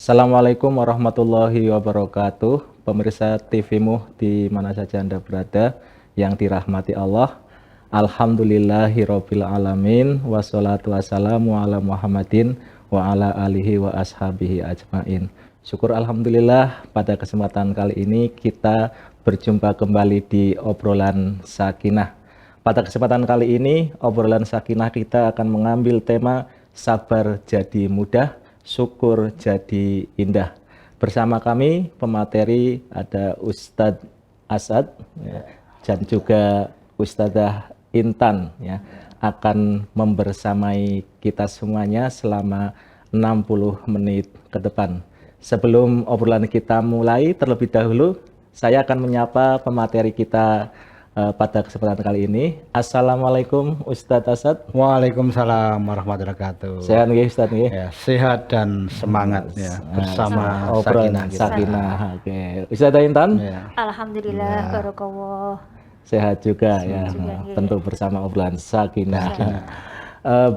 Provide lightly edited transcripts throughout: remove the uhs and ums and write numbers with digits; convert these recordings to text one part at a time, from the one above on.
Assalamualaikum warahmatullahi wabarakatuh. Pemirsa TV-mu di mana saja Anda berada yang dirahmati Allah. Alhamdulillahirabbil alamin wassalatu wassalamu ala Muhammadin wa ala alihi wa ashabihi ajmain. Syukur alhamdulillah pada kesempatan kali ini kita berjumpa kembali di obrolan sakinah. Pada kesempatan kali ini obrolan sakinah kita akan mengambil tema sabar jadi mudah, syukur jadi indah. Bersama kami pemateri ada Ustadz Asad ya, dan juga Ustadzah Intan ya, akan membersamai kita semuanya selama 60 menit ke depan. Sebelum obrolan kita mulai, terlebih dahulu saya akan menyapa pemateri kita pada kesempatan kali ini. Assalamualaikum Ustadz Asad. Waalaikumsalam warahmatullahi wabarakatuh. Sehat nggih Ustadz nggih? Ya, sehat dan semangat ya bersama obrolan sakinah. Oke. Ustadzah Intan? Ya. Alhamdulillah, barakallah. Sehat juga ya. Tentu bersama obrolan sakinah.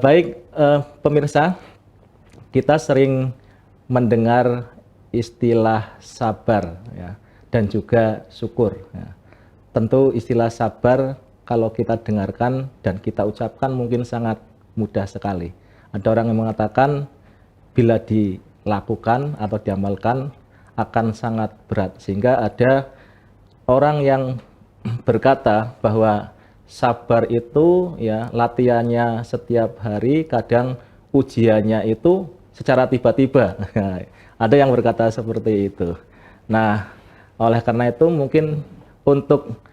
Baik pemirsa, kita sering mendengar istilah sabar ya, dan juga syukur ya. Tentu istilah sabar kalau kita dengarkan dan kita ucapkan mungkin sangat mudah sekali. Ada orang yang mengatakan bila dilakukan atau diamalkan akan sangat berat. Sehingga ada orang yang berkata bahwa sabar itu ya latihannya setiap hari, kadang ujiannya itu secara tiba-tiba. Ada yang berkata seperti itu. Nah, oleh karena itu mungkin untuk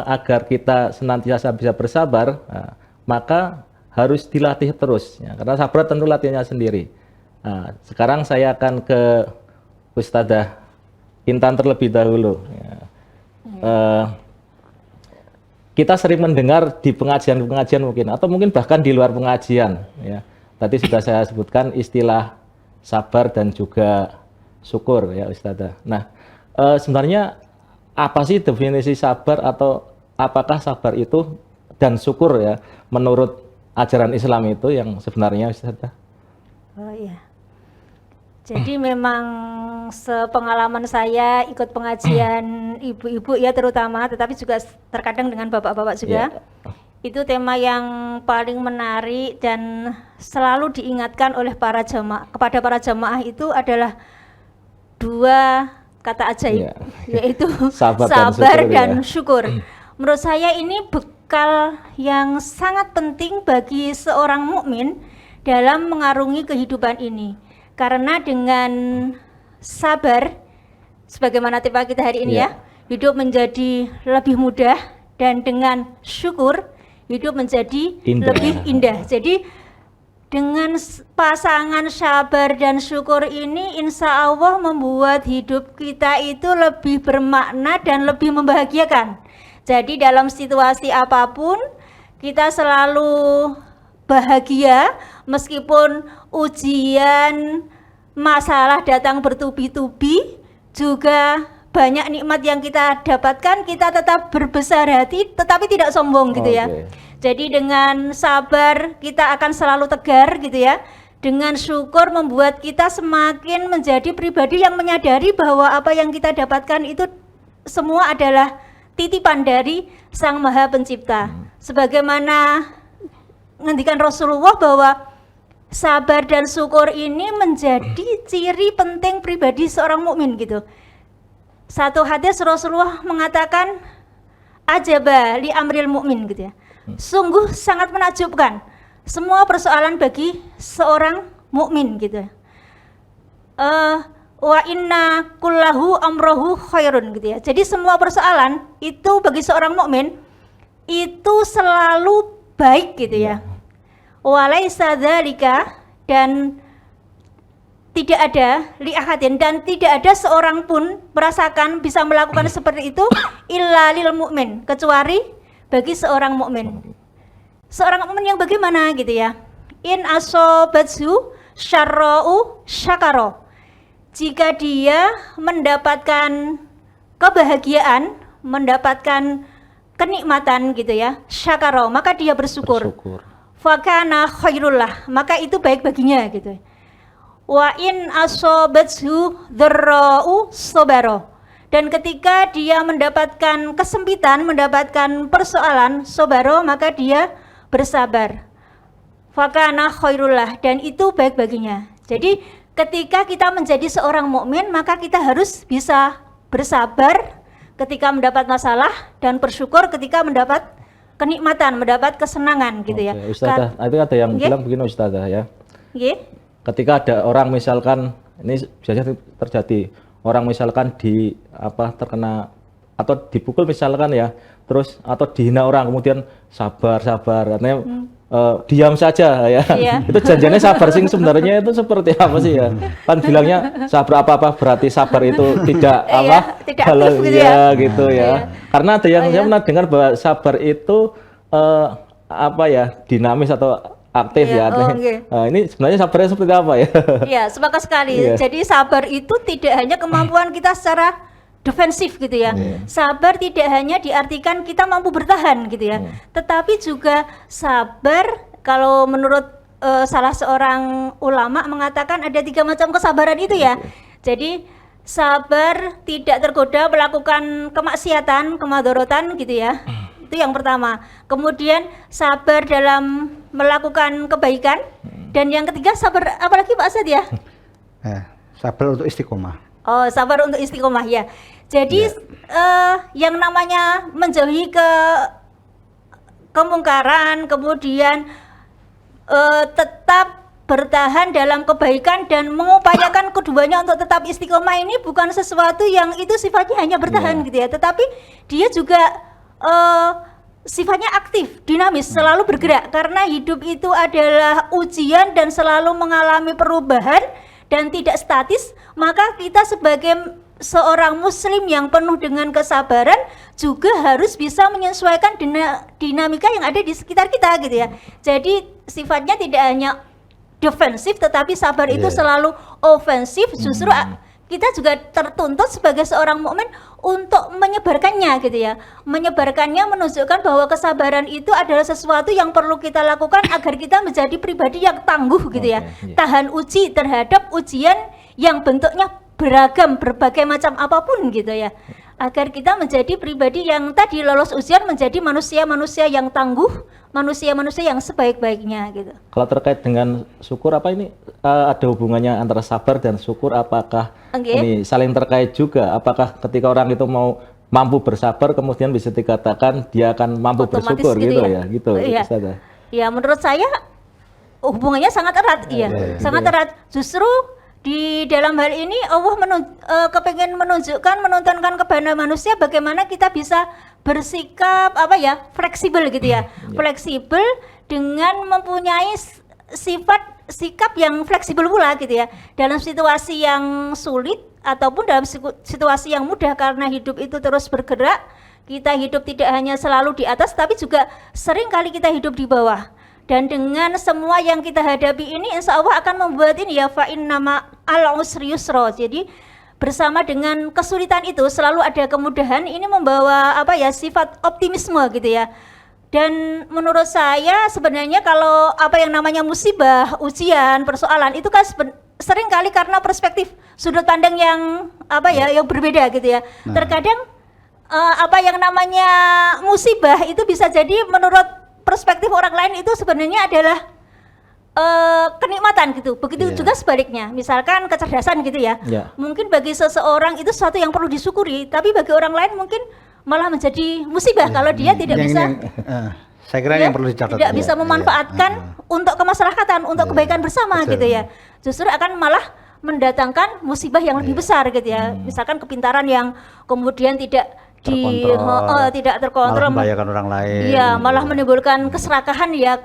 agar kita senantiasa bisa bersabar, maka harus dilatih terus ya, karena sabar tentu latihannya sendiri. Sekarang saya akan ke Ustadzah Intan terlebih dahulu ya. Kita sering mendengar di pengajian-pengajian mungkin, atau mungkin bahkan di luar pengajian ya. Tadi sudah saya sebutkan istilah sabar dan juga syukur ya Ustadzah. Nah, sebenarnya apa sih definisi sabar, atau apakah sabar itu dan syukur ya menurut ajaran Islam itu yang sebenarnya Ustazah? Oh iya. Jadi memang sepengalaman saya ikut pengajian ibu-ibu ya terutama, tetapi juga terkadang dengan bapak-bapak juga. Itu tema yang paling menarik dan selalu diingatkan oleh para jamaah kepada para jamaah itu adalah dua kata ajaib, yaitu sabar dan syukur. Menurut saya ini bekal yang sangat penting bagi seorang mukmin dalam mengarungi kehidupan ini. Karena dengan sabar, sebagaimana tema kita hari ini ya, hidup menjadi lebih mudah, dan dengan syukur hidup menjadi lebih indah. Jadi dengan pasangan sabar dan syukur ini insya Allah membuat hidup kita itu lebih bermakna dan lebih membahagiakan. Jadi dalam situasi apapun kita selalu bahagia, meskipun ujian, masalah datang bertubi-tubi, juga banyak nikmat yang kita dapatkan, kita tetap berbesar hati tetapi tidak sombong gitu ya. Jadi dengan sabar kita akan selalu tegar gitu ya. Dengan syukur membuat kita semakin menjadi pribadi yang menyadari bahwa apa yang kita dapatkan itu semua adalah titipan dari Sang Maha Pencipta. Sebagaimana ngendikan Rasulullah bahwa sabar dan syukur ini menjadi ciri penting pribadi seorang mukmin gitu. Satu hadis Rasulullah mengatakan ajaba li amril mukmin gitu ya. Sungguh sangat menakjubkan semua persoalan bagi seorang mukmin gitu. Wa inna kullahu amrohu khairun gitu ya. Jadi semua persoalan itu bagi seorang mukmin itu selalu baik gitu ya. Walaisa dzalika, dan tidak ada li ahadin, dan tidak ada seorang pun merasakan bisa melakukan seperti itu illa lil mukmin, kecuali bagi seorang mukmin. Seorang mukmin yang bagaimana gitu ya? In asobatsu syarra'u syakaro. Jika dia mendapatkan kebahagiaan, mendapatkan kenikmatan gitu ya, syakaro, maka dia bersyukur. Fakana khairullah, maka itu baik baginya gitu. wa in asobathu dzarra'u sabara. Dan ketika dia mendapatkan kesempitan, mendapatkan persoalan, sabara, maka dia bersabar. Fakana khairullah, dan itu baik baginya. Jadi ketika kita menjadi seorang mukmin, maka kita harus bisa bersabar ketika mendapat masalah dan bersyukur ketika mendapat kenikmatan, mendapat kesenangan gitu ya. Ustazah, itu ada yang bilang begini Ustazah ya. Ketika ada orang misalkan, ini biasanya terjadi, orang misalkan terkena atau dipukul misalkan ya, terus atau dihina orang, kemudian sabar, artinya diam saja ya. Itu janjiannya sabar sih sebenarnya itu seperti apa sih ya? Kan bilangnya sabar apa berarti sabar itu tidak tidak aktif gitu ya. Gitu ya. Karena ada yang saya pernah dengar bahwa sabar itu dinamis atau aktif ya. Ini sebenarnya sabarnya seperti apa ya? Iya, sepakat sekali. Jadi sabar itu tidak hanya kemampuan kita secara defensif gitu ya. Sabar tidak hanya diartikan kita mampu bertahan gitu ya. Tetapi juga sabar, kalau menurut salah seorang ulama mengatakan ada 3 macam kesabaran itu ya. Jadi sabar tidak tergoda melakukan kemaksiatan, kemadharatan gitu ya. Itu yang pertama. Kemudian sabar dalam melakukan kebaikan. Dan yang ketiga sabar apalagi Pak Asad ya? Sabar untuk istiqomah. Oh, sabar untuk istiqomah ya. Jadi yang namanya menjauhi kemungkaran, kemudian tetap bertahan dalam kebaikan dan mengupayakan keduanya untuk tetap istiqomah, ini bukan sesuatu yang itu sifatnya hanya bertahan gitu ya, tetapi dia juga sifatnya aktif, dinamis, selalu bergerak, karena hidup itu adalah ujian dan selalu mengalami perubahan dan tidak statis. Maka kita sebagai seorang muslim yang penuh dengan kesabaran juga harus bisa menyesuaikan dinamika yang ada di sekitar kita gitu ya. Jadi sifatnya tidak hanya defensif, tetapi sabar itu selalu ofensif. Justru kita juga tertuntut sebagai seorang mukmin untuk menyebarkannya gitu ya. Menyebarkannya menunjukkan bahwa kesabaran itu adalah sesuatu yang perlu kita lakukan agar kita menjadi pribadi yang tangguh gitu ya. Tahan uji terhadap ujian yang bentuknya beragam, berbagai macam apapun gitu ya, agar kita menjadi pribadi yang tadi lolos ujian, menjadi manusia-manusia yang tangguh, manusia-manusia yang sebaik-baiknya gitu. Kalau terkait dengan syukur, apa ini ada hubungannya antara sabar dan syukur? Apakah ini saling terkait juga? Apakah ketika orang itu mampu bersabar, kemudian bisa dikatakan dia akan mampu otomatis bersyukur gitu ya? Gitu. Ya, menurut saya hubungannya sangat erat, sangat erat. Justru di dalam hal ini Allah kepengen menuntunkan kepada manusia bagaimana kita bisa bersikap fleksibel gitu ya. Fleksibel dengan mempunyai sikap yang fleksibel pula gitu ya. Dalam situasi yang sulit ataupun dalam situasi yang mudah, karena hidup itu terus bergerak. Kita hidup tidak hanya selalu di atas, tapi juga sering kali kita hidup di bawah. Dan dengan semua yang kita hadapi ini, insya Allah akan membuat ini ya, fa'inna ma'al usri yusra. Jadi bersama dengan kesulitan itu selalu ada kemudahan. Ini membawa sifat optimisme gitu ya. Dan menurut saya sebenarnya kalau yang namanya musibah, ujian, persoalan itu kan sering kali karena perspektif sudut pandang yang yang berbeda gitu ya. Terkadang yang namanya musibah itu bisa jadi menurut perspektif orang lain itu sebenarnya adalah kenikmatan gitu. Begitu juga sebaliknya. Misalkan kecerdasan gitu ya. Mungkin bagi seseorang itu sesuatu yang perlu disyukuri, tapi bagi orang lain mungkin malah menjadi musibah kalau dia tidak bisa. Saya kira yang perlu dicatat. Tidak bisa memanfaatkan untuk kemaslahatan, untuk kebaikan bersama gitu ya. Justru akan malah mendatangkan musibah yang lebih besar gitu ya. Misalkan kepintaran yang kemudian tidak terkontrol, malah membahayakan orang lain. Iya, malah menimbulkan keserakahan ya,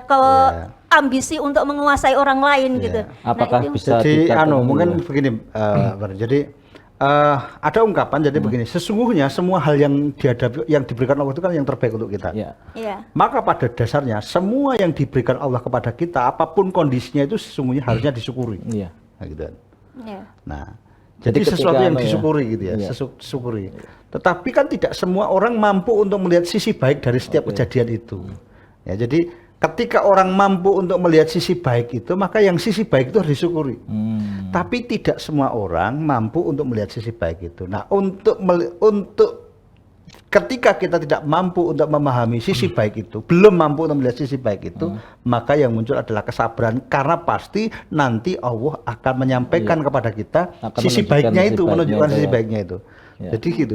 ambisi untuk menguasai orang lain gitu. Apakah bisa jadi mungkin begini, jadi ada ungkapan jadi begini, sesungguhnya semua hal yang dihadapi, yang diberikan Allah itu kan yang terbaik untuk kita. Maka pada dasarnya semua yang diberikan Allah kepada kita, apapun kondisinya itu sesungguhnya harusnya disyukuri. Nah, gitu. Nah, jadi sesuatu yang disyukuri gitu ya, disyukuri. Tetapi kan tidak semua orang mampu untuk melihat sisi baik dari setiap kejadian itu. Ya, jadi ketika orang mampu untuk melihat sisi baik itu, maka yang sisi baik itu harus disyukuri. Tapi tidak semua orang mampu untuk melihat sisi baik itu. Nah, untuk ketika kita tidak mampu untuk memahami sisi baik itu, belum mampu untuk melihat sisi baik itu, maka yang muncul adalah kesabaran, karena pasti nanti Allah akan menyampaikan kepada kita sisi baiknya itu, menunjukkan sisi baiknya itu. Jadi gitu.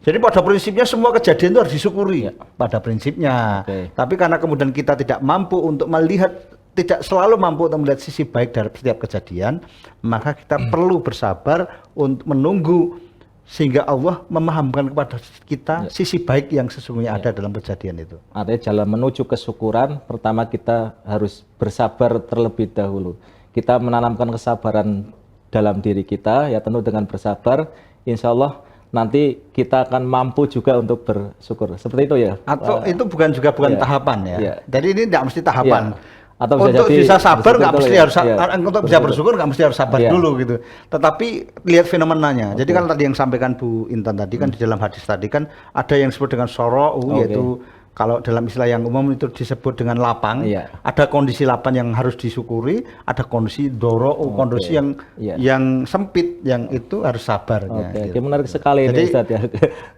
Jadi pada prinsipnya semua kejadian itu harus disyukuri pada prinsipnya. Tapi karena kemudian kita tidak mampu untuk melihat, tidak selalu mampu untuk melihat sisi baik dari setiap kejadian, maka kita perlu bersabar untuk menunggu sehingga Allah memahamkan kepada kita sisi baik yang sesungguhnya ada dalam kejadian itu. Artinya jalan menuju kesyukuran, pertama kita harus bersabar terlebih dahulu. Kita menanamkan kesabaran dalam diri kita, ya tentu dengan bersabar, insya Allah nanti kita akan mampu juga untuk bersyukur. Seperti itu ya? Atau itu bukan tahapan ya? Jadi ini tidak mesti tahapan. Atau untuk bisa sabar nggak mesti harus untuk bisa bersyukur nggak mesti harus sabar dulu gitu. Tetapi lihat fenomenanya. Jadi kan tadi yang sampaikan Bu Intan tadi kan di dalam hadis tadi kan ada yang disebut dengan soro'u, yaitu kalau dalam istilah yang umum itu disebut dengan lapang. Ada kondisi lapang yang harus disyukuri, ada kondisi doro'u, kondisi yang sempit, yang itu harus sabar. Gitu. Menarik sekali ini Ustaz ya.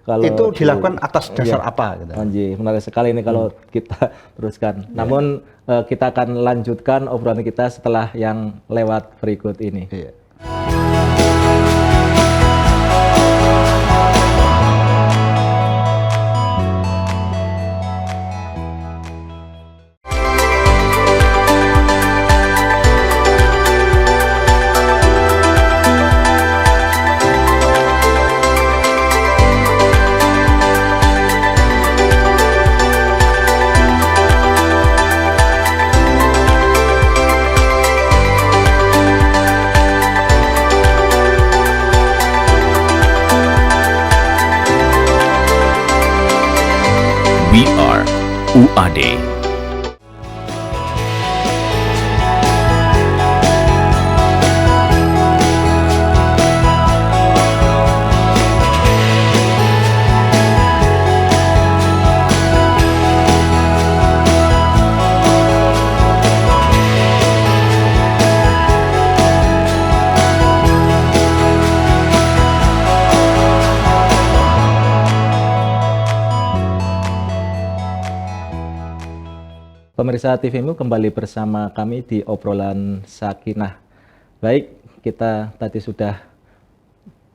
Kalau itu dilakukan atas dasar apa? Gitu. Menarik sekali ini kalau kita teruskan. Namun kita akan lanjutkan obrolan kita setelah yang lewat berikut ini. We are UAD. Pemirsa TVMU kembali bersama kami di obrolan Sakinah. Baik, kita tadi sudah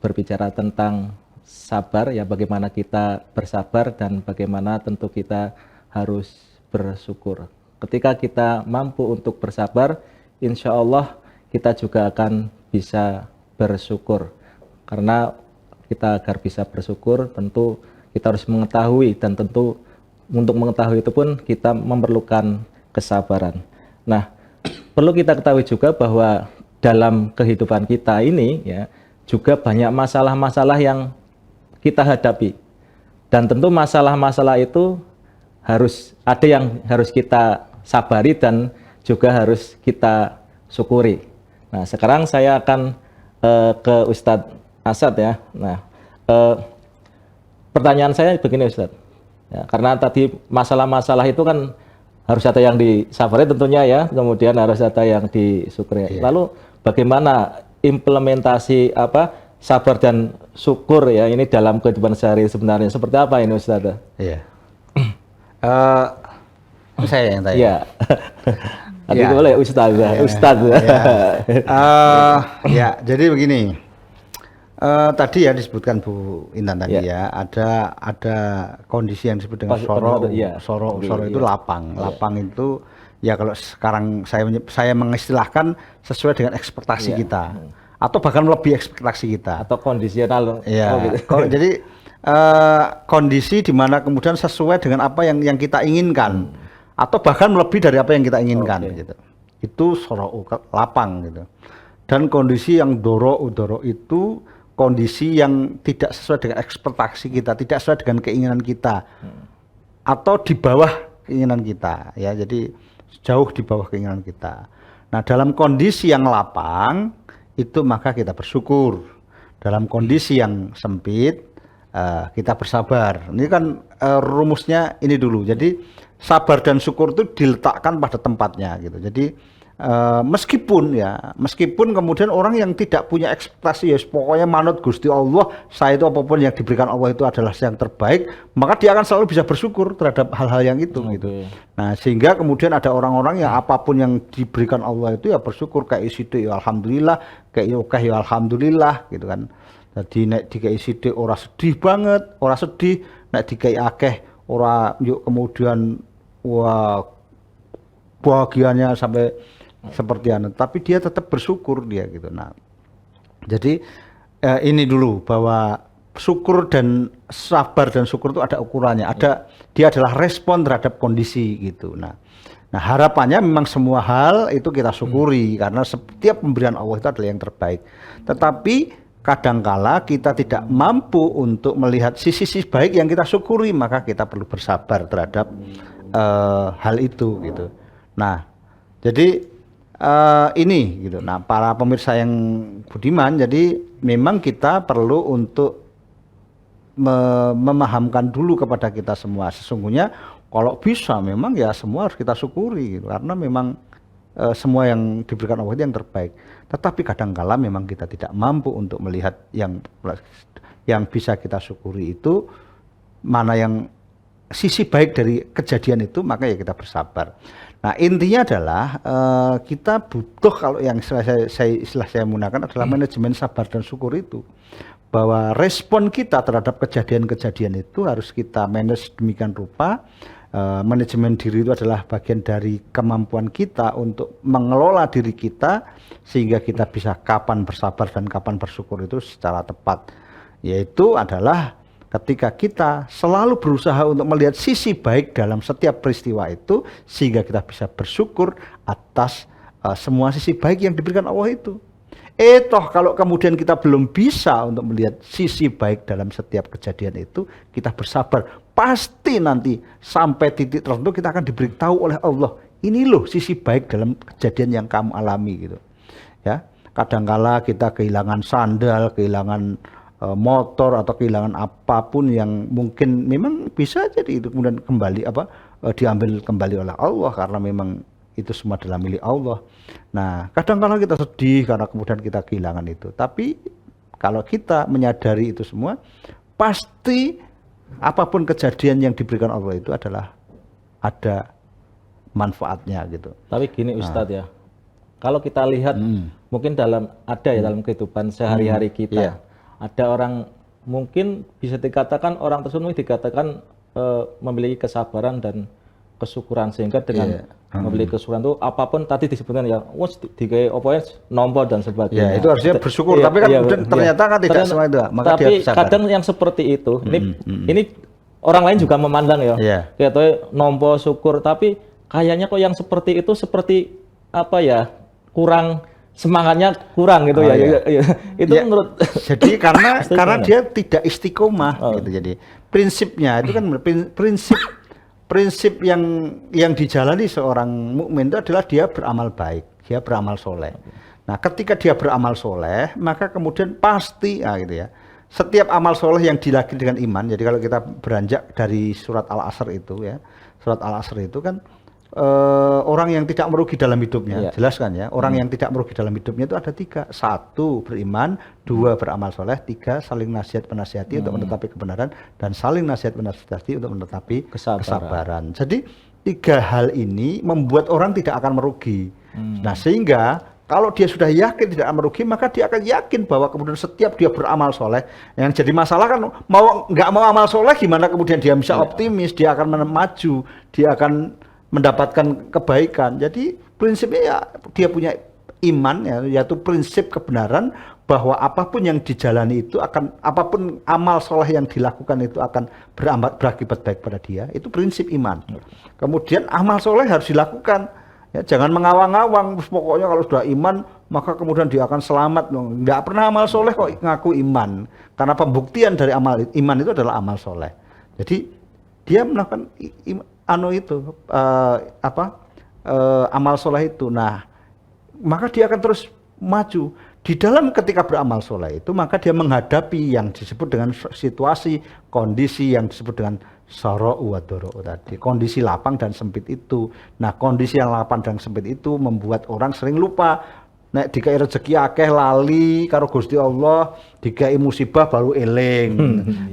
berbicara tentang sabar, ya bagaimana kita bersabar dan bagaimana tentu kita harus bersyukur. Ketika kita mampu untuk bersabar, insya Allah kita juga akan bisa bersyukur. Karena kita agar bisa bersyukur tentu kita harus mengetahui, dan tentu untuk mengetahui itu pun kita memerlukan kesabaran. Nah, perlu kita ketahui juga bahwa dalam kehidupan kita ini ya juga banyak masalah-masalah yang kita hadapi. Dan tentu masalah-masalah itu harus ada yang harus kita sabari dan juga harus kita syukuri. Nah, sekarang saya akan ke Ustadz Asad ya. Nah, pertanyaan saya begini Ustadz. Ya, karena tadi masalah-masalah itu kan harus ada yang disabari tentunya ya, kemudian harus ada yang disyukuri. Lalu bagaimana implementasi sabar dan syukur ya ini dalam kehidupan sehari sebenarnya seperti apa ini Ustaz? Iya. Saya yang tanya. Iya. Tadi boleh Ustaz. Ya, jadi begini. Tadi ya disebutkan Bu Intan tadi ya, ada kondisi yang disebut dengan soro itu lapang. Lapang itu ya kalau sekarang saya mengistilahkan sesuai dengan ekspektasi kita, atau bahkan lebih ekspektasi kita. Atau kondisional. Ya. Jadi kondisi di mana kemudian sesuai dengan apa yang kita inginkan, atau bahkan lebih dari apa yang kita inginkan. Gitu. Itu soro lapang gitu. Dan kondisi yang doro itu kondisi yang tidak sesuai dengan ekspektasi kita, tidak sesuai dengan keinginan kita, atau di bawah keinginan kita, ya. Jadi jauh di bawah keinginan kita. Nah, dalam kondisi yang lapang itu maka kita bersyukur. Dalam kondisi yang sempit kita bersabar. Ini kan rumusnya ini dulu. Jadi sabar dan syukur itu diletakkan pada tempatnya gitu. Jadi meskipun kemudian orang yang tidak punya ekspektasi, ya pokoknya manut Gusti Allah, saya itu apapun yang diberikan Allah itu adalah yang terbaik, maka dia akan selalu bisa bersyukur terhadap hal-hal yang itu gitu. Nah, sehingga kemudian ada orang-orang yang apapun yang diberikan Allah itu ya bersyukur, kayak sidik ya alhamdulillah, kayak oke ya alhamdulillah gitu kan. Jadi nek dikai sidik ora sedih banget, ora sedih, nek dikai akeh ora yuk kemudian wah bahagianya sampai seperti anu, tapi dia tetap bersyukur dia gitu. Nah, jadi ini dulu bahwa syukur dan sabar dan syukur itu ada ukurannya, dia adalah respon terhadap kondisi gitu. Nah harapannya memang semua hal itu kita syukuri karena setiap pemberian Allah itu adalah yang terbaik. Tetapi kadangkala kita tidak mampu untuk melihat sisi-sisi baik yang kita syukuri, maka kita perlu bersabar terhadap hal itu gitu. Nah, jadi ini gitu. Nah, para pemirsa yang budiman, jadi memang kita perlu untuk memahamkan dulu kepada kita semua, sesungguhnya kalau bisa memang ya semua harus kita syukuri gitu, karena memang semua yang diberikan Allah itu yang terbaik. Tetapi kadangkala memang kita tidak mampu untuk melihat yang bisa kita syukuri itu mana yang sisi baik dari kejadian itu, maka ya kita bersabar. Nah, intinya adalah kita butuh, kalau yang istilah saya gunakan adalah manajemen sabar dan syukur itu, bahwa respon kita terhadap kejadian-kejadian itu harus kita manage demikian rupa. Manajemen diri itu adalah bagian dari kemampuan kita untuk mengelola diri kita sehingga kita bisa kapan bersabar dan kapan bersyukur itu secara tepat, yaitu adalah ketika kita selalu berusaha untuk melihat sisi baik dalam setiap peristiwa itu sehingga kita bisa bersyukur atas semua sisi baik yang diberikan Allah itu. Toh kalau kemudian kita belum bisa untuk melihat sisi baik dalam setiap kejadian itu, kita bersabar. Pasti nanti sampai titik tertentu kita akan diberitahu oleh Allah, ini loh sisi baik dalam kejadian yang kamu alami gitu. Ya, kadangkala kita kehilangan sandal, kehilangan motor atau kehilangan apapun yang mungkin memang bisa jadi itu kemudian kembali diambil kembali oleh Allah karena memang itu semua adalah milik Allah. Nah, kadang-kadang kita sedih karena kemudian kita kehilangan itu. Tapi kalau kita menyadari itu semua, pasti apapun kejadian yang diberikan Allah itu adalah ada manfaatnya gitu. Tapi gini Ustadz ya, kalau kita lihat mungkin dalam kehidupan sehari-hari kita, ada orang mungkin bisa dikatakan orang tersebut dikatakan memiliki kesabaran dan kesyukuran, sehingga dengan memiliki kesyukuran itu apapun tadi disebutkan ya, dikai oponya nompo dan sebagainya. Ya, itu harusnya bersyukur, tapi kan ternyata kan tidak semua itu. Maka tapi kadang yang seperti itu, ini orang lain juga memandang ya, kayak nompo syukur, tapi kayaknya kok yang seperti itu seperti apa ya, kurang semangatnya kurang gitu itu menurut jadi karena dia tidak istiqomah gitu. Jadi prinsipnya itu kan prinsip yang dijalani seorang mukmin itu adalah dia beramal baik, dia beramal soleh. Nah, ketika dia beramal soleh, maka kemudian pasti gitu ya, setiap amal soleh yang dilakukan dengan iman. Jadi kalau kita beranjak dari surat Al-Asr itu ya, surat Al-Asr itu kan orang yang tidak merugi dalam hidupnya, jelas kan ya, orang yang tidak merugi dalam hidupnya itu ada 3. 1, beriman. 2, beramal soleh. 3, saling nasihat menasihati untuk menetapi kebenaran. Dan saling nasihat menasihati untuk menetapi kesabaran. Jadi 3 hal ini membuat orang tidak akan merugi. Nah, sehingga kalau dia sudah yakin tidak akan merugi, maka dia akan yakin bahwa kemudian setiap dia beramal soleh, yang jadi masalah kan nggak mau amal soleh, gimana kemudian dia bisa optimis, dia akan maju, dia akan mendapatkan kebaikan. Jadi prinsipnya ya dia punya iman ya, yaitu prinsip kebenaran bahwa apapun yang dijalani itu apapun amal soleh yang dilakukan itu akan berakibat baik pada dia. Itu prinsip iman. Kemudian amal soleh harus dilakukan. Ya, jangan mengawang-awang, pokoknya kalau sudah iman maka kemudian dia akan selamat. Nggak pernah amal soleh kok ngaku iman, karena pembuktian dari amal iman itu adalah amal soleh. Jadi dia melakukan amal soleh itu. Nah, maka dia akan terus maju di dalam ketika beramal soleh itu, maka dia menghadapi yang disebut dengan situasi, kondisi yang disebut dengan sara'u wa dhara'u tadi, kondisi lapang dan sempit itu. Nah, kondisi yang lapang dan sempit itu membuat orang sering lupa. Nek dikai rezeki akeh lali karo Gusti Allah, dikai musibah baru eling.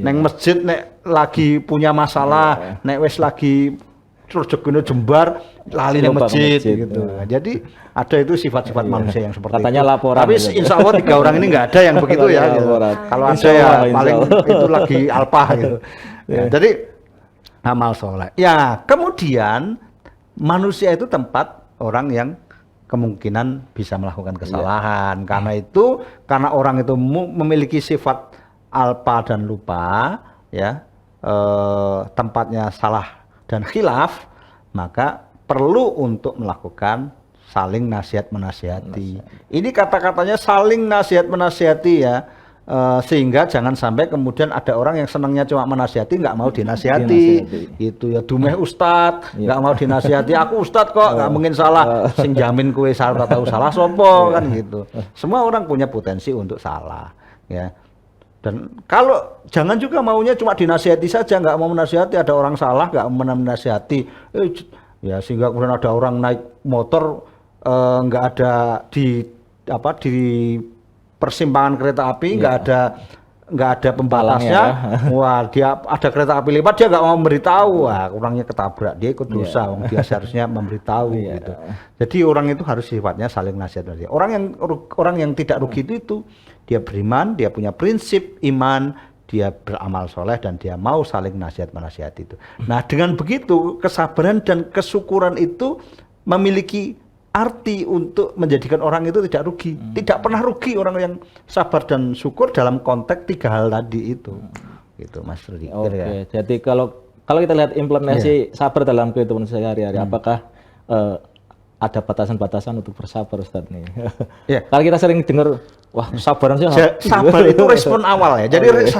Neng masjid nek lagi punya masalah, nek wis lagi rezekine jembar lali nang masjid gitu. Nah, jadi ada itu sifat-sifat manusia yang seperti katanya itu. laporan. Tapi insya Allah 3 orang ini nggak ada yang begitu ya. Gitu. Kalau ada ya paling itu lagi alpa gitu. Ya, jadi amal soleh. Ya, kemudian manusia itu tempat orang yang kemungkinan bisa melakukan kesalahan. Karena orang itu memiliki sifat alpa dan lupa, ya, tempatnya salah dan khilaf, maka perlu untuk melakukan saling nasihat menasihati. Ini kata-katanya saling nasihat menasihati ya. Sehingga jangan sampai kemudian ada orang yang senangnya cuma menasihati, nggak mau dinasihati. Itu ya dumeh ustad, nggak mau dinasihati. Aku ustad kok, nggak mungkin salah. Sing jamin kue salah tahu salah sopo kan gitu. Semua orang punya potensi untuk salah, ya. Dan kalau jangan juga maunya cuma dinasihati saja, nggak mau menasihati. Ada orang salah nggak mau menasihati, ya sehingga kemudian ada orang naik motor nggak ada di persimpangan kereta api, nggak ada pembatasnya. Wah, dia ada kereta api lewat, dia nggak mau memberitahu. Wah, orangnya ketabrak, dia ikut dosa. Dia seharusnya memberitahu gitu. Jadi orang itu harus sifatnya saling nasihat. Orang yang tidak rugi itu dia beriman, dia punya prinsip iman, dia beramal soleh, dan dia mau saling nasihat menasihati itu. Nah, dengan begitu kesabaran dan kesyukuran itu memiliki arti untuk menjadikan orang itu tidak rugi. Tidak pernah rugi orang yang sabar dan syukur dalam konteks 3 hal tadi itu. Gitu Mas Rudi. Oke, jadi kalau kita lihat implementasi sabar dalam kehidupan sehari-hari, apakah ada batasan-batasan untuk bersabar Ustadz nih? Kalau kita sering dengar, wah sabaran sih. Sabar itu respon awal ya. Jadi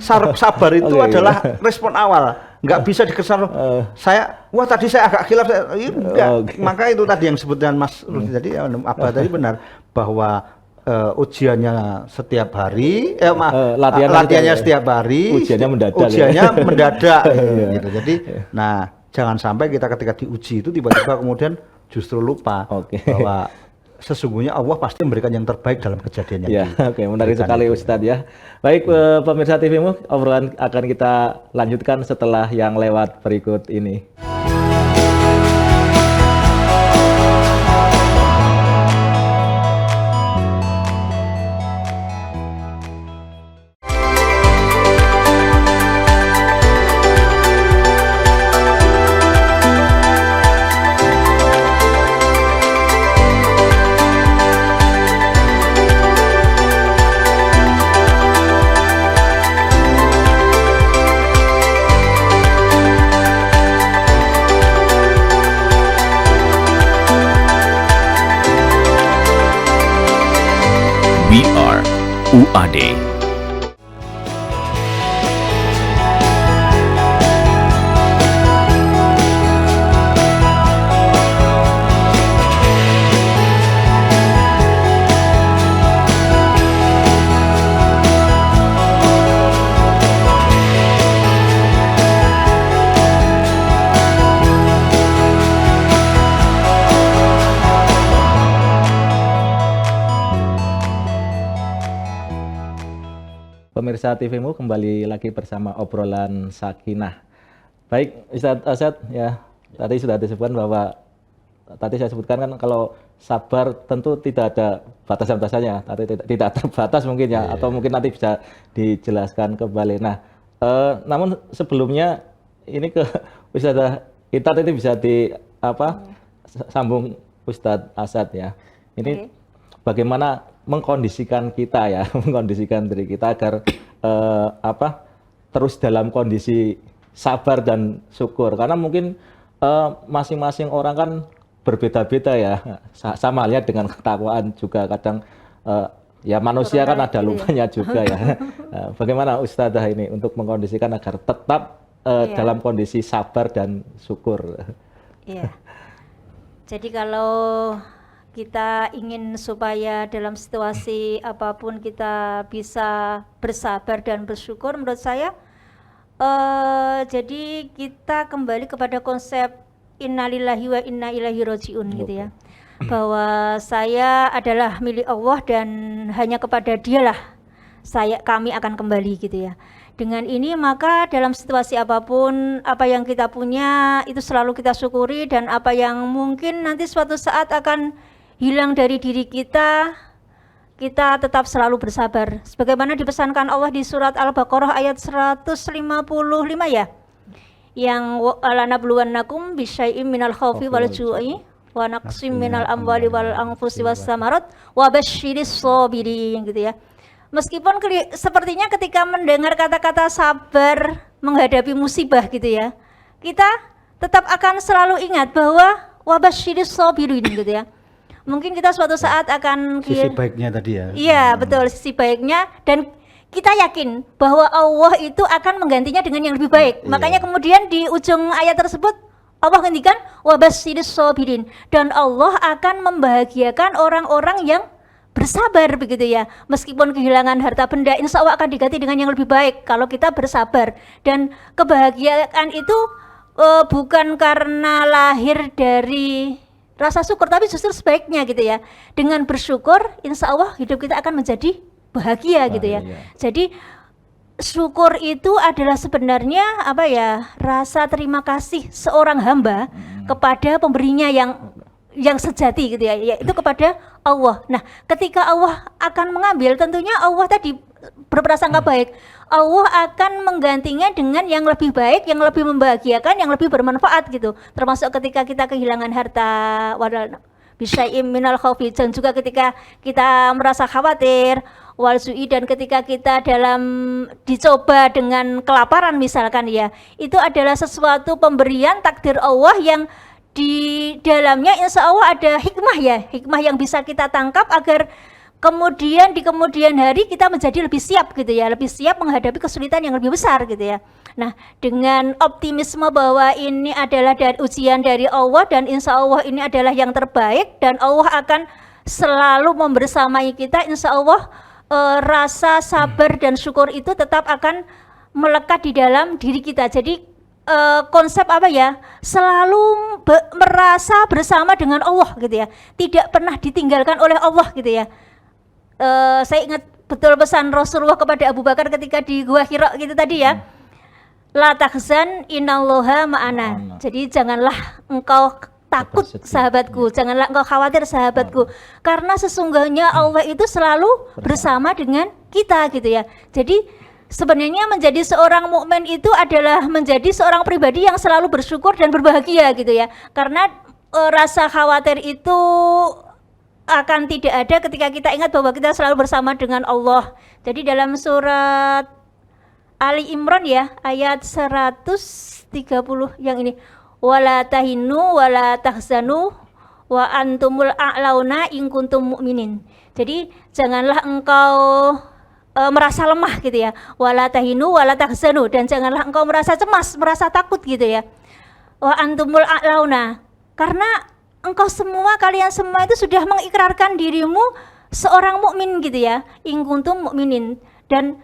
sabar itu adalah respon awal. Nggak bisa dikesan wah tadi saya agak khilaf, enggak. Maka itu tadi yang disebutkan Mas Rudi tadi, tadi benar bahwa ujiannya setiap hari, latihannya setiap hari, ujiannya mendadak gitu. Jadi, nah jangan sampai kita ketika diuji itu tiba-tiba kemudian justru lupa bahwa sesungguhnya Allah pasti memberikan yang terbaik dalam kejadian yang menarik sekali Ustadz ya. Baik, pemirsa TV-mu, obrolan akan kita lanjutkan setelah yang lewat berikut ini. We are UAD. Pemirsa TV-mu, kembali lagi bersama obrolan Sakinah. Baik, Ustadz Asad, ya tadi sudah disebutkan bahwa tadi saya sebutkan kan kalau sabar tentu tidak ada batasan-batasannya, tidak terbatas mungkin ya, atau mungkin nanti bisa dijelaskan kembali. Nah, namun sebelumnya ini ke Ustadz kita ini bisa sambung Ustadz Asad ya. Ini bagaimana mengkondisikan kita ya, mengkondisikan diri kita agar terus dalam kondisi sabar dan syukur. Karena mungkin masing-masing orang kan berbeda-beda ya, sama halnya dengan ketakwaan juga kadang ya manusia kan ada lupanya juga ya. Bagaimana Ustadzah ini untuk mengkondisikan agar tetap dalam kondisi sabar dan syukur? Iya. Jadi kalau kita ingin supaya dalam situasi apapun kita bisa bersabar dan bersyukur, menurut saya Jadi kita kembali kepada konsep innalillahi wa inna ilaihi rajiun gitu ya. Bahwa saya adalah milik Allah dan hanya kepada Dialah kami akan kembali gitu ya. Dengan ini maka dalam situasi apapun, apa yang kita punya itu selalu kita syukuri, dan apa yang mungkin nanti suatu saat akan hilang dari diri kita tetap selalu bersabar. Sebagaimana dipesankan Allah di surat Al-Baqarah ayat 155 ya. Yang lanabluwannakum bisyai'im minal khaufi wal ju'i wa naqsim minal amwali wal anfusi was samarat wa basyiris shabirin gitu ya. Meskipun sepertinya ketika mendengar kata-kata sabar menghadapi musibah gitu ya, kita tetap akan selalu ingat bahwa wa basyiris shabirin gitu ya. Mungkin kita suatu saat akan sisi baiknya tadi ya. Iya, betul, sisi baiknya, dan kita yakin bahwa Allah itu akan menggantinya dengan yang lebih baik. Makanya kemudian di ujung ayat tersebut Allah ngendikan wa basyiris shabirin, dan Allah akan membahagiakan orang-orang yang bersabar begitu ya. Meskipun kehilangan harta benda, insya Allah akan diganti dengan yang lebih baik kalau kita bersabar. Dan kebahagiaan itu bukan karena lahir dari rasa syukur, tapi justru sebaiknya gitu ya. Dengan bersyukur, insya Allah hidup kita akan menjadi bahagia gitu ya. Jadi syukur itu adalah sebenarnya apa ya, rasa terima kasih seorang hamba kepada pemberinya yang sejati gitu ya, yaitu kepada Allah. Nah, ketika Allah akan mengambil, tentunya Allah tadi berprasangka baik, Allah akan menggantinya dengan yang lebih baik, yang lebih membahagiakan, yang lebih bermanfaat gitu. Termasuk ketika kita kehilangan harta, wadal bisyai'im minal khaufi, dan juga ketika kita merasa khawatir, walsu'i, dan ketika kita dicoba dengan kelaparan misalkan ya, itu adalah sesuatu pemberian takdir Allah yang di dalamnya insya Allah ada hikmah ya, hikmah yang bisa kita tangkap agar kemudian di kemudian hari kita menjadi lebih siap gitu ya, lebih siap menghadapi kesulitan yang lebih besar gitu ya. Nah, dengan optimisme bahwa ini adalah ujian dari Allah dan insya Allah ini adalah yang terbaik dan Allah akan selalu membersamai kita, insya Allah rasa sabar dan syukur itu tetap akan melekat di dalam diri kita. Jadi konsep apa ya, selalu merasa bersama dengan Allah gitu ya, tidak pernah ditinggalkan oleh Allah gitu ya. Saya ingat betul pesan Rasulullah kepada Abu Bakar ketika di Gua Hira gitu tadi ya, la tahzan innallaha ma'ana. Jadi janganlah engkau takut sahabatku, janganlah engkau khawatir sahabatku, karena sesungguhnya Allah itu selalu bersama dengan kita gitu ya. Jadi sebenarnya menjadi seorang mukmin itu adalah menjadi seorang pribadi yang selalu bersyukur dan berbahagia gitu ya, karena rasa khawatir itu akan tidak ada ketika kita ingat bahwa kita selalu bersama dengan Allah. Jadi dalam surat Ali Imran ya, ayat 130 yang ini, wala tahinu wala tahzanu wa antumul a'launa in kuntum mu'minin. Jadi janganlah engkau merasa lemah gitu ya, wala tahinu wala tahzanu, dan janganlah engkau merasa cemas, merasa takut gitu ya, wa antumul a'launa, karena engkau semua, kalian semua itu sudah mengikrarkan dirimu seorang mukmin gitu ya, in kuntum mu'minin, dan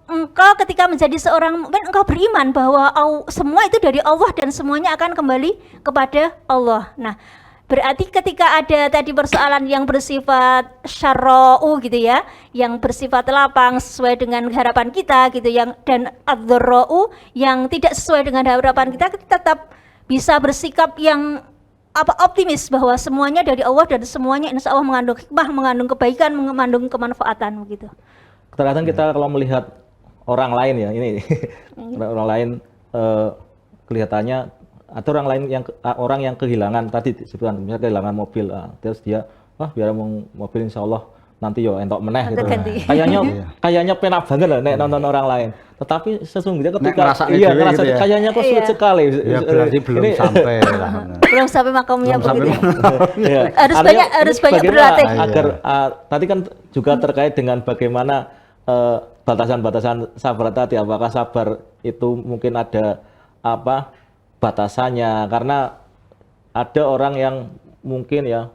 engkau ketika menjadi seorang mukmin engkau beriman bahwa semua itu dari Allah dan semuanya akan kembali kepada Allah. Nah, berarti ketika ada tadi persoalan yang bersifat syara'u gitu ya, yang bersifat lapang sesuai dengan harapan kita gitu, yang dan ad-dharra'u yang tidak sesuai dengan harapan kita tetap bisa bersikap yang optimis bahwa semuanya dari Allah dan semuanya insya Allah mengandung hikmah, mengandung kebaikan, mengandung kemanfaatan begitu. Terkadang kita kalau melihat orang lain ya, ini orang lain kelihatannya, atau orang yang kehilangan tadi disebutkan, misalnya kehilangan mobil, terus dia biar mobil insya Allah nanti yo entok meneh gitu. Kayaknya penak banget lah nek nonton orang lain. Tetapi sesungguhnya ketika ngerasa gitu ya, kayaknya kok sulit sekali. Ya berarti belum sampai lah. Belum sampai makamnya begitu. Harus banyak berlatih. Agar tadi kan juga terkait dengan bagaimana batasan-batasan sabar tadi, apakah sabar itu mungkin ada batasannya, karena ada orang yang mungkin ya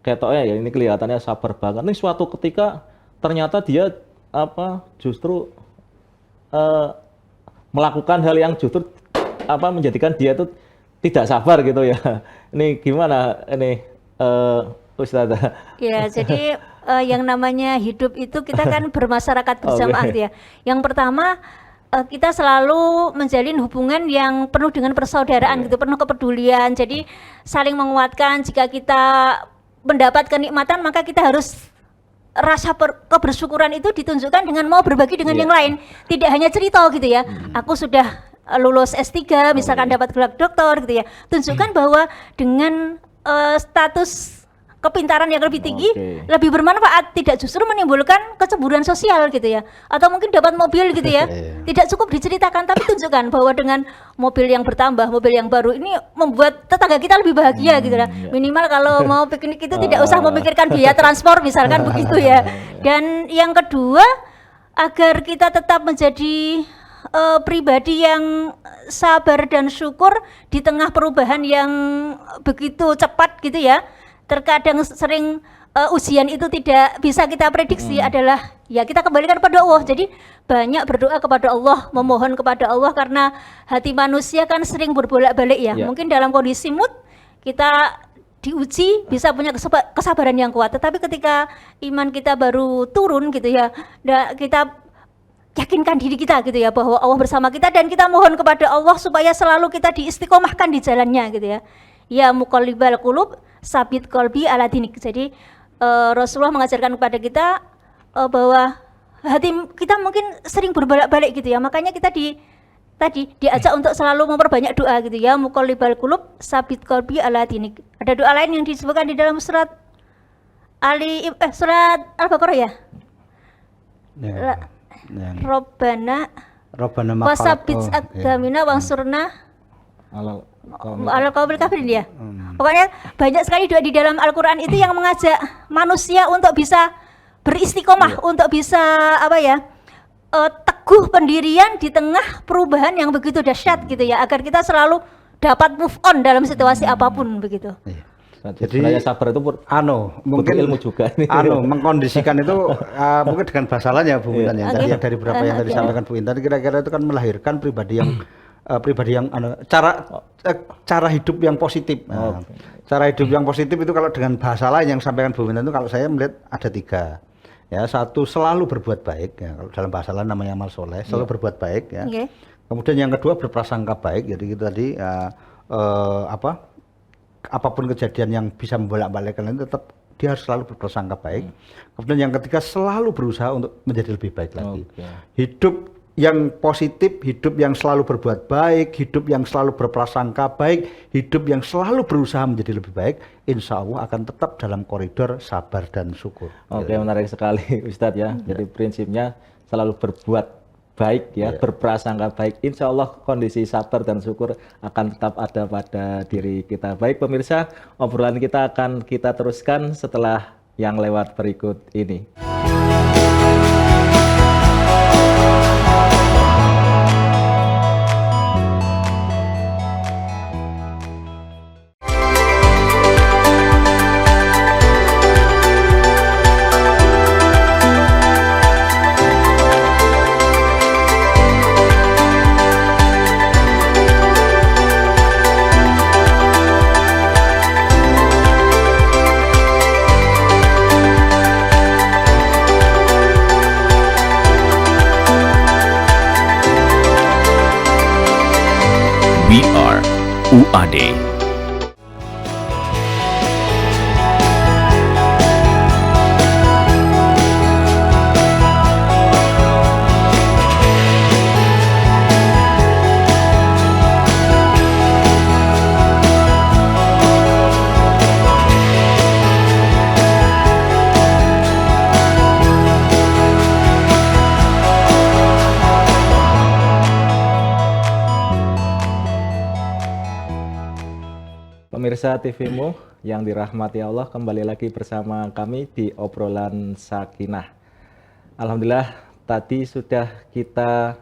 ketoknya ya ini kelihatannya sabar banget, ini suatu ketika ternyata dia justru melakukan hal yang justru menjadikan dia itu tidak sabar gitu ya. Ini gimana ini Ustazah? Ya, jadi yang namanya hidup itu kita kan bermasyarakat berjamaah gitu ya. Yang pertama kita selalu menjalin hubungan yang penuh dengan persaudaraan gitu, penuh kepedulian. Jadi saling menguatkan. Jika kita mendapat kenikmatan, maka kita harus rasa kebersyukuran itu ditunjukkan dengan mau berbagi dengan yang lain. Tidak hanya cerita gitu ya. Aku sudah lulus S3, misalkan dapat gelar doktor gitu ya. Tunjukkan bahwa dengan status kepintaran yang lebih tinggi, lebih bermanfaat, tidak justru menimbulkan kecemburuan sosial gitu ya, atau mungkin dapat mobil gitu ya, tidak cukup diceritakan, tapi tunjukkan bahwa dengan mobil yang bertambah, mobil yang baru ini membuat tetangga kita lebih bahagia gitu lah. Minimal kalau mau piknik itu tidak usah memikirkan biaya transport misalkan begitu ya. Dan yang kedua, agar kita tetap menjadi pribadi yang sabar dan syukur di tengah perubahan yang begitu cepat gitu ya. Terkadang sering ujian itu tidak bisa kita prediksi, adalah ya kita kembalikan kepada Allah. Jadi banyak berdoa kepada Allah, memohon kepada Allah, karena hati manusia kan sering berbolak-balik ya. Mungkin dalam kondisi mood kita diuji bisa punya kesabaran yang kuat, tetapi ketika iman kita baru turun gitu ya, kita yakinkan diri kita gitu ya, bahwa Allah bersama kita, dan kita mohon kepada Allah supaya selalu kita diistiqomahkan di jalannya gitu ya. Ya muqallibal qulub sabit qalbi ala dinik. Jadi Rasulullah mengajarkan kepada kita bahwa hati kita mungkin sering berbolak-balik gitu ya. Makanya kita tadi diajak untuk selalu memperbanyak doa gitu ya. Muqallibal qulub sabit qalbi ala dinik. Ada doa lain yang disebutkan di dalam surat surat Al-Baqarah ya. Robbana wasabit aqdamina wansurna al-qaumil kafirin ya. Pokoknya banyak sekali doa di dalam Al-Quran itu yang mengajak manusia untuk bisa beristiqomah, untuk bisa teguh pendirian di tengah perubahan yang begitu dahsyat gitu ya, agar kita selalu dapat move on dalam situasi apapun begitu. Jadi sabar itu mungkin ilmu juga mengkondisikan itu mungkin dengan bahasa lain ya Bu Intan ya. Yang dari beberapa yang tadi disampaikan Bu Intan, kira-kira itu kan melahirkan pribadi yang cara hidup yang positif. Cara hidup yang positif itu kalau dengan bahasa lain yang sampaikan Bu Intan itu, kalau saya melihat ada 3. Ya, satu, selalu berbuat baik ya, kalau dalam bahasa lain namanya amal soleh, selalu berbuat baik ya. Kemudian yang kedua, berprasangka baik. Jadi itu tadi apapun kejadian yang bisa membolak-balikkan itu tetap dia harus selalu berprasangka baik. Kemudian yang ketiga, selalu berusaha untuk menjadi lebih baik lagi. Hidup yang positif, hidup yang selalu berbuat baik, hidup yang selalu berprasangka baik, hidup yang selalu berusaha menjadi lebih baik, insya Allah akan tetap dalam koridor sabar dan syukur. Menarik sekali Ustadz ya. Jadi prinsipnya selalu berbuat baik ya, berprasangka baik. Insya Allah kondisi sabar dan syukur akan tetap ada pada diri kita. Baik pemirsa, obrolan kita akan kita teruskan setelah yang lewat berikut ini. We are UAD. Pemirsa TV-mu yang dirahmati Allah, kembali lagi bersama kami di obrolan Sakinah. Alhamdulillah tadi sudah kita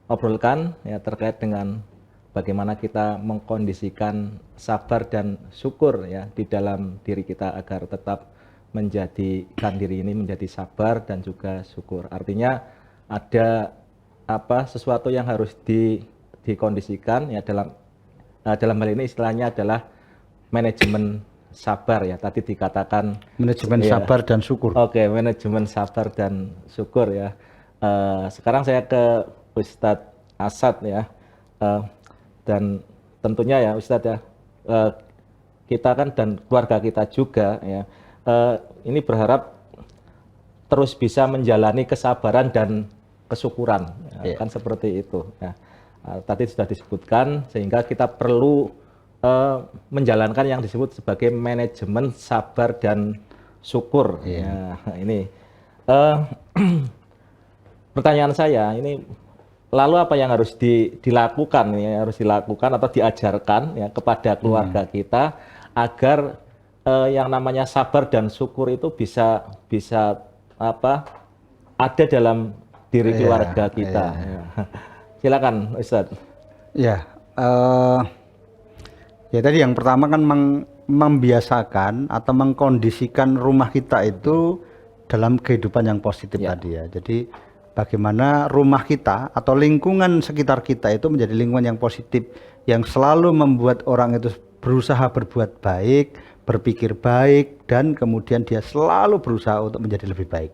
obrolkan ya terkait dengan bagaimana kita mengkondisikan sabar dan syukur ya di dalam diri kita agar tetap menjadikan diri ini menjadi sabar dan juga syukur. Artinya ada sesuatu yang harus dikondisikan ya dalam hal ini istilahnya adalah manajemen sabar ya. Tadi dikatakan manajemen sabar dan syukur. Oke, manajemen sabar dan syukur ya. Sekarang saya ke Ustadz Asad ya. Dan tentunya ya Ustadz ya, kita kan dan keluarga kita juga ya, ini berharap terus bisa menjalani kesabaran dan kesyukuran ya, kan seperti itu ya. Tadi sudah disebutkan sehingga kita perlu menjalankan yang disebut sebagai manajemen sabar dan syukur ya. Ini pertanyaan saya ini, lalu apa yang harus dilakukan ya, harus dilakukan atau diajarkan ya kepada keluarga kita agar yang namanya sabar dan syukur itu bisa ada dalam diri keluarga kita. Ya. Silakan Ustadz. Ya, ya tadi yang pertama kan membiasakan atau mengkondisikan rumah kita itu dalam kehidupan yang positif tadi ya. Jadi bagaimana rumah kita atau lingkungan sekitar kita itu menjadi lingkungan yang positif, yang selalu membuat orang itu berusaha berbuat baik, berpikir baik, dan kemudian dia selalu berusaha untuk menjadi lebih baik.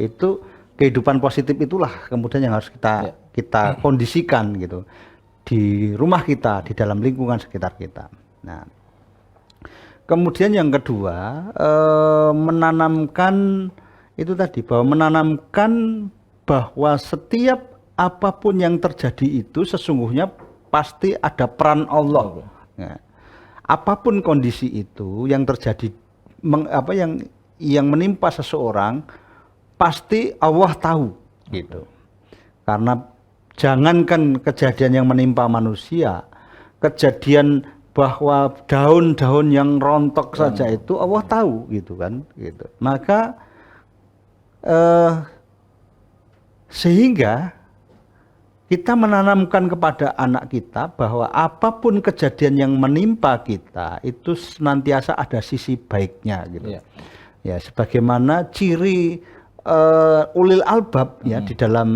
Itu kehidupan positif itulah kemudian yang harus kita kondisikan gitu di rumah kita, di dalam lingkungan sekitar kita. Nah, kemudian yang kedua, menanamkan itu tadi, bahwa menanamkan bahwa setiap apapun yang terjadi itu sesungguhnya pasti ada peran Allah. Nah, apapun kondisi itu yang terjadi, yang menimpa seseorang, pasti Allah tahu gitu. Karena jangankan kejadian yang menimpa manusia, kejadian bahwa daun-daun yang rontok saja itu Allah tahu gitu kan, gitu. Maka sehingga kita menanamkan kepada anak kita bahwa apapun kejadian yang menimpa kita itu senantiasa ada sisi baiknya gitu. Ya, sebagaimana ciri ulil albab ya di dalam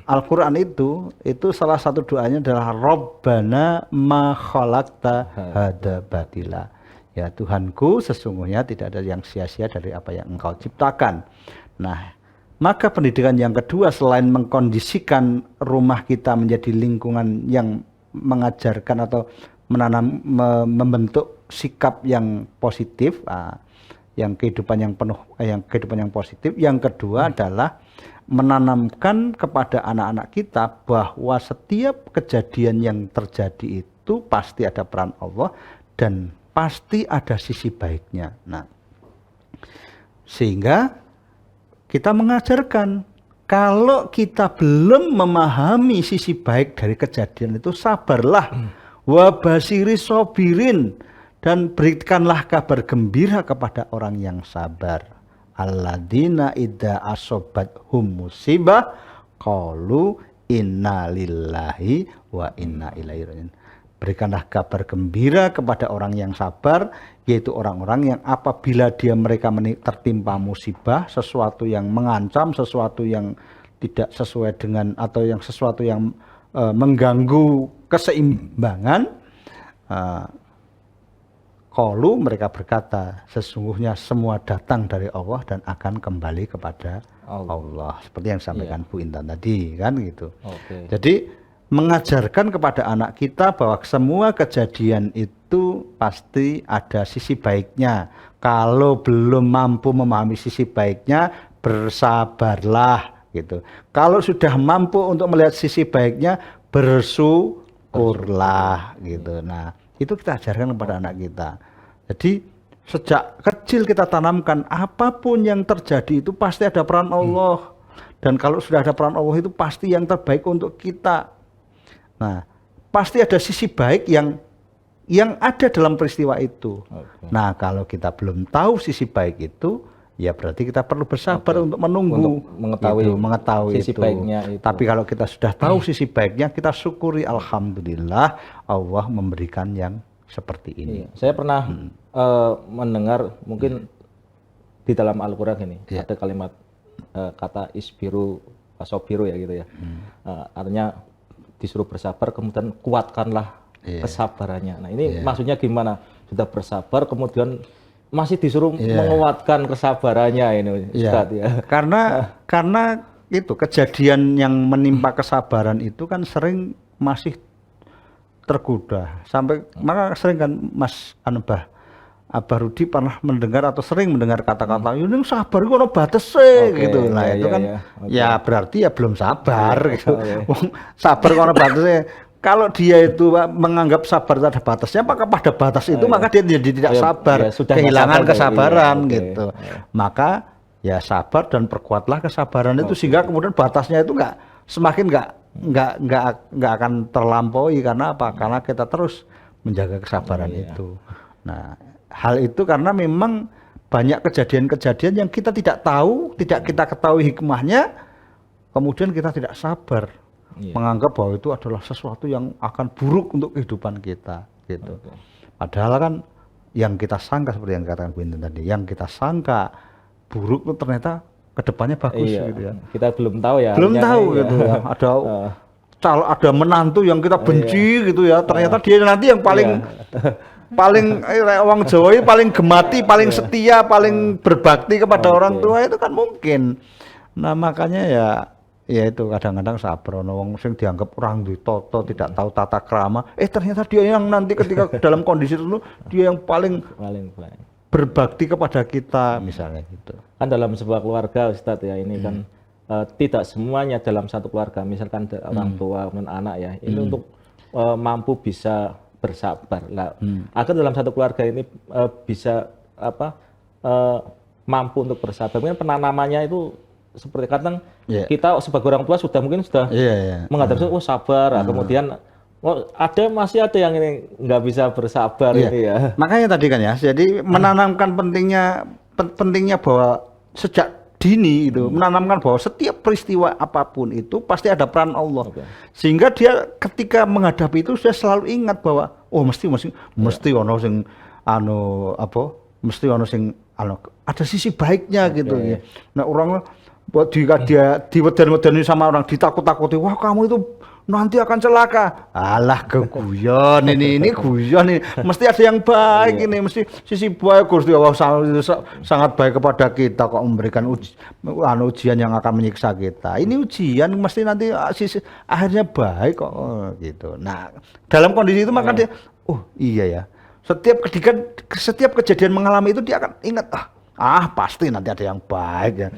Al-Qur'an itu salah satu doanya adalah Rabbana ma khalaqta hadza batila. Ya Tuhanku, sesungguhnya tidak ada yang sia-sia dari apa yang Engkau ciptakan. Nah, maka pendidikan yang kedua selain mengkondisikan rumah kita menjadi lingkungan yang mengajarkan atau membentuk sikap yang positif, yang kehidupan yang penuh, yang kehidupan yang positif. Yang kedua adalah menanamkan kepada anak-anak kita bahwa setiap kejadian yang terjadi itu pasti ada peran Allah dan pasti ada sisi baiknya. Nah, sehingga kita mengajarkan kalau kita belum memahami sisi baik dari kejadian itu, sabarlah, wabasiri sobirin, dan berikanlah kabar gembira kepada orang yang sabar. Alladzina idza asobathum musibah qalu inna lillahi wa inna ilaihi raji'un. Berikanlah kabar gembira kepada orang yang sabar, yaitu orang-orang yang apabila mereka tertimpa musibah, sesuatu yang mengancam, sesuatu yang tidak sesuai dengan atau yang sesuatu yang mengganggu keseimbangan, qalu, mereka berkata, sesungguhnya semua datang dari Allah dan akan kembali kepada Allah. Seperti yang disampaikan Bu Intan tadi kan gitu. Jadi mengajarkan kepada anak kita bahwa semua kejadian itu pasti ada sisi baiknya. Kalau belum mampu memahami sisi baiknya, bersabarlah gitu. Kalau sudah mampu untuk melihat sisi baiknya, bersyukurlah gitu. Nah, itu kita ajarkan kepada anak kita. Jadi sejak kecil kita tanamkan apapun yang terjadi itu pasti ada peran Allah. Dan kalau sudah ada peran Allah itu pasti yang terbaik untuk kita. Nah, pasti ada sisi baik yang ada dalam peristiwa itu. Nah, kalau kita belum tahu sisi baik itu, ya berarti kita perlu bersabar untuk menunggu, untuk mengetahui sisi baiknya itu. Tapi kalau kita sudah tahu sisi baiknya, kita syukuri, alhamdulillah Allah memberikan yang seperti ini. Saya pernah mendengar mungkin di dalam Al-Qur'an ini ada kalimat kata isbiru fasobiru ya gitu ya. Artinya disuruh bersabar, kemudian kuatkanlah kesabarannya. Nah ini maksudnya gimana? Sudah bersabar, kemudian masih disuruh menguatkan kesabarannya ini, Ustaz ya. Karena itu kejadian yang menimpa kesabaran itu kan sering masih tergoda sampai maka sering kan Mas Abah Rudi pernah mendengar atau sering mendengar kata-kata ini sabar itu ada batasnya gitu. Nah itu kan ya berarti ya belum sabar gitu. Sabar kalau batasnya. Kalau dia itu menganggap sabar itu ada batasnya, maka pada batas itu maka dia jadi tidak sabar, kehilangan kesabaran gitu. Maka ya sabar dan perkuatlah kesabaran itu sehingga kemudian batasnya itu semakin nggak akan terlampaui. Karena apa? Karena kita terus menjaga kesabaran itu. Nah, hal itu karena memang banyak kejadian-kejadian yang kita tidak tahu, tidak kita ketahui hikmahnya, kemudian kita tidak sabar, menganggap bahwa itu adalah sesuatu yang akan buruk untuk kehidupan kita, gitu. Padahal kan yang kita sangka seperti yang katakan Bu Intan tadi, yang kita sangka buruk itu ternyata kedepannya bagus gitu ya. Kita belum tahu ya. Belum tahu gitu ya. Ada menantu yang kita benci gitu ya. Ternyata dia nanti yang paling orang Jawa ini paling gemati, paling setia, paling berbakti kepada orang tua itu kan mungkin. Nah makanya ya itu kadang-kadang sabar wong sing dianggap orang ditoto, tidak tahu tata krama. Ternyata dia yang nanti ketika dalam kondisi itu dia yang paling berbakti kepada kita misalnya gitu. Kan dalam sebuah keluarga Ustadz ya ini kan tidak semuanya dalam satu keluarga misalkan orang tua dan anak ya ini untuk mampu bisa bersabar lah. Agar dalam satu keluarga ini bisa mampu untuk bersabar. Mungkin penanamannya itu seperti kadang kita sebagai orang tua sudah menghadapi sabar, kemudian masih ada yang ini nggak bisa bersabar ini ya. Makanya tadi kan ya, jadi menanamkan pentingnya bahwa sejak dini itu menanamkan bahwa setiap peristiwa apapun itu pasti ada peran Allah. Sehingga dia ketika menghadapi itu sudah selalu ingat bahwa mesti ono sing mesti ono sing ada sisi baiknya gitu ya. Nah orang buat dia diweden-wedeni sama orang, ditakut-takuti, wah kamu itu nanti akan celaka. Alah keguyon ini guyon ini. Mesti ada yang baik ini, mesti sisi baik Gusti Allah sangat baik kepada kita kok memberikan ujian yang akan menyiksa kita. Ini ujian mesti nanti sisi akhirnya baik kok gitu. Nah, dalam kondisi itu maka dia iya ya. Setiap kejadian mengalami itu dia akan ingat pasti nanti ada yang baik ya.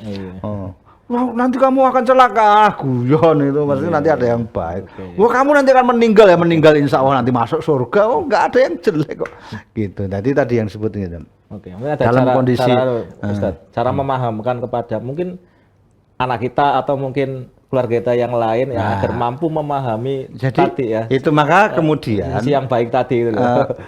Wah, nanti kamu akan celaka, guyon itu maksudnya nanti ada yang baik. Wah, kamu nanti akan meninggal insya Allah nanti masuk surga. Nggak ada yang jelek kok. Gitu. Tadi yang sebutnya. Ada dalam kondisi cara memahamkan kepada mungkin anak kita atau mungkin keluarga kita yang lain agar mampu memahami tadi ya. Itu maka kemudian yang baik tadi itu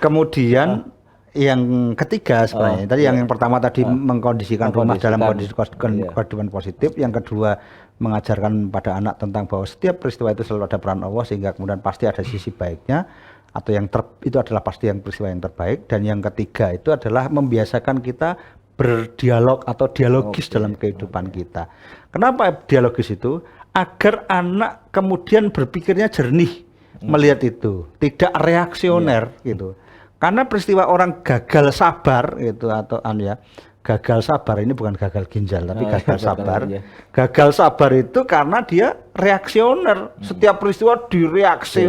kemudian yang ketiga sebenarnya tadi yang pertama tadi mengkondisikan rumah dalam kondisi kehidupan positif, yang kedua mengajarkan pada anak tentang bahwa setiap peristiwa itu selalu ada peran Allah sehingga kemudian pasti ada sisi baiknya atau itu adalah pasti yang peristiwa yang terbaik, dan yang ketiga itu adalah membiasakan kita berdialog atau dialogis dalam kehidupan kita. Kenapa dialogis itu? Agar anak kemudian berpikirnya jernih melihat itu, tidak reaksioner gitu. Karena peristiwa orang gagal sabar gitu atau gagal sabar ini bukan gagal ginjal tapi gagal sabar. Gagal sabar itu karena dia reaksioner. Setiap peristiwa direaksi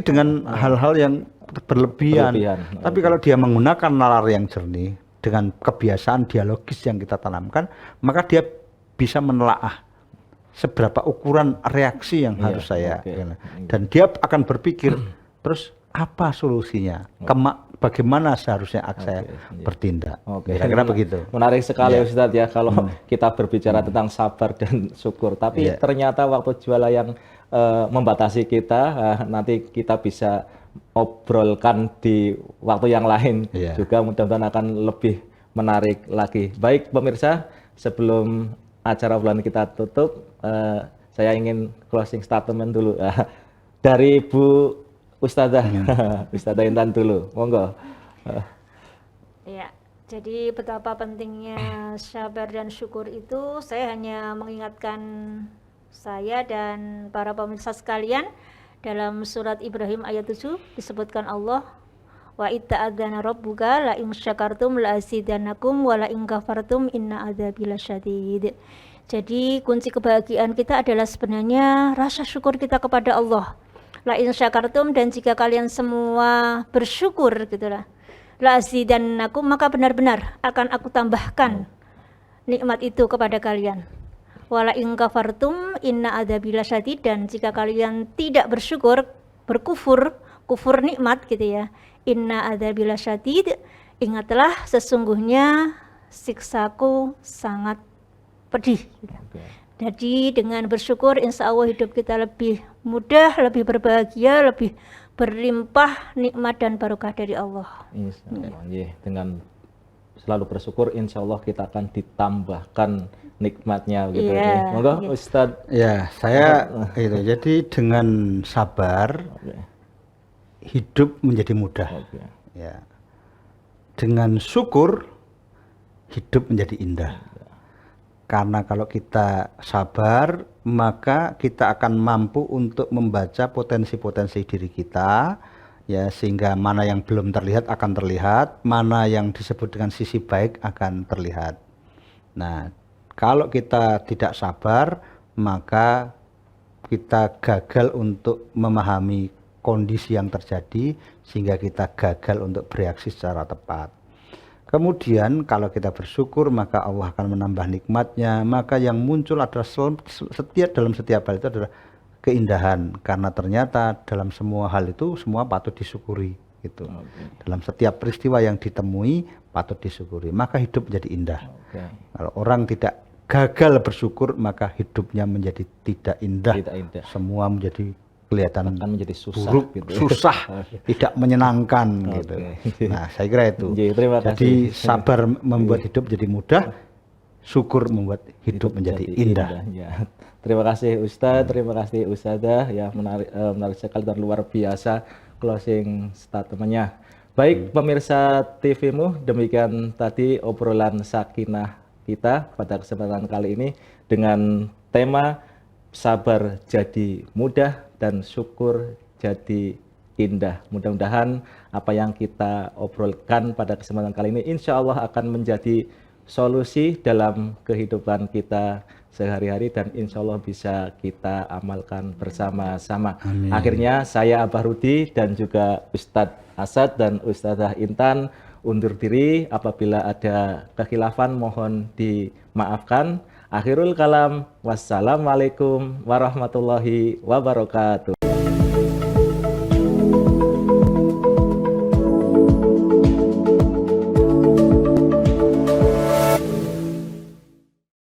dengan hal-hal yang berlebihan. Tapi kalau dia menggunakan nalar yang jernih dengan kebiasaan dialogis yang kita tanamkan, maka dia bisa menelaah seberapa ukuran reaksi yang harus saya dan dia akan berpikir terus apa solusinya, bagaimana seharusnya saya bertindak. Kira-kira begitu. Menarik sekali Ustadz ya kalau kita berbicara tentang sabar dan syukur, tapi ternyata waktu jualan yang membatasi kita, nanti kita bisa obrolkan di waktu yang lain juga, mudah-mudahan akan lebih menarik lagi. Baik pemirsa, sebelum acara bulan kita tutup, saya ingin closing statement dulu dari Bu Ustadzah, Ustadzah Intan dulu, monggo. Ya, Jadi betapa pentingnya sabar dan syukur itu, saya hanya mengingatkan saya dan para pemirsa sekalian, dalam surat Ibrahim ayat 7 disebutkan Allah, wa itta'adzana rabbuka la in syakartum la azidannakum wa la in kafartum inna adzabi lasyadid. Jadi kunci kebahagiaan kita adalah sebenarnya rasa syukur kita kepada Allah. La in syakartum, dan jika kalian semua bersyukur gitulah, la azidannakum, maka benar-benar akan aku tambahkan nikmat itu kepada kalian. Wala in kafartum inna adzabi lasyadid, dan jika kalian tidak bersyukur, kufur nikmat gitu ya, inna adzabi lasyadid, ingatlah sesungguhnya siksaku sangat pedih. Jadi dengan bersyukur insya Allah hidup kita lebih mudah, lebih berbahagia, lebih berlimpah nikmat dan barokah dari Allah. Insya Allah. Dengan selalu bersyukur, insya Allah kita akan ditambahkan nikmatnya gitu. Monggo Ustadz. Ya, saya itu. Jadi dengan sabar hidup menjadi mudah. Ya. Dengan syukur hidup menjadi indah. Karena kalau kita sabar, maka kita akan mampu untuk membaca potensi-potensi diri kita, ya, sehingga mana yang belum terlihat akan terlihat, mana yang disebut dengan sisi baik akan terlihat. Nah, kalau kita tidak sabar, maka kita gagal untuk memahami kondisi yang terjadi, sehingga kita gagal untuk bereaksi secara tepat. Kemudian kalau kita bersyukur, maka Allah akan menambah nikmatnya. Maka yang muncul adalah dalam setiap hal itu adalah keindahan, karena ternyata dalam semua hal itu semua patut disyukuri gitu. Dalam setiap peristiwa yang ditemui patut disyukuri, maka hidup menjadi indah. Kalau orang tidak gagal bersyukur, maka hidupnya menjadi tidak indah. Semua menjadi kelihatan menjadi susah, buruk, gitu. Susah, tidak menyenangkan gitu. Nah, saya kira itu. Jadi sabar membuat hidup jadi mudah, syukur membuat hidup menjadi indah. Ya. Terima kasih Ustadz, terima kasih Ustadzah, ya menarik sekali dan luar biasa closing statementnya. Baik pemirsa TV-mu, demikian tadi obrolan sakinah kita pada kesempatan kali ini dengan tema sabar jadi mudah dan syukur jadi indah. Mudah-mudahan apa yang kita obrolkan pada kesempatan kali ini insya Allah akan menjadi solusi dalam kehidupan kita sehari-hari dan insya Allah bisa kita amalkan bersama-sama. Akhirnya saya Abah Rudi dan juga Ustadz Asad dan Ustadzah Intan undur diri. Apabila ada kekhilafan mohon dimaafkan. Akhirul kalam, wassalamualaikum warahmatullahi wabarakatuh.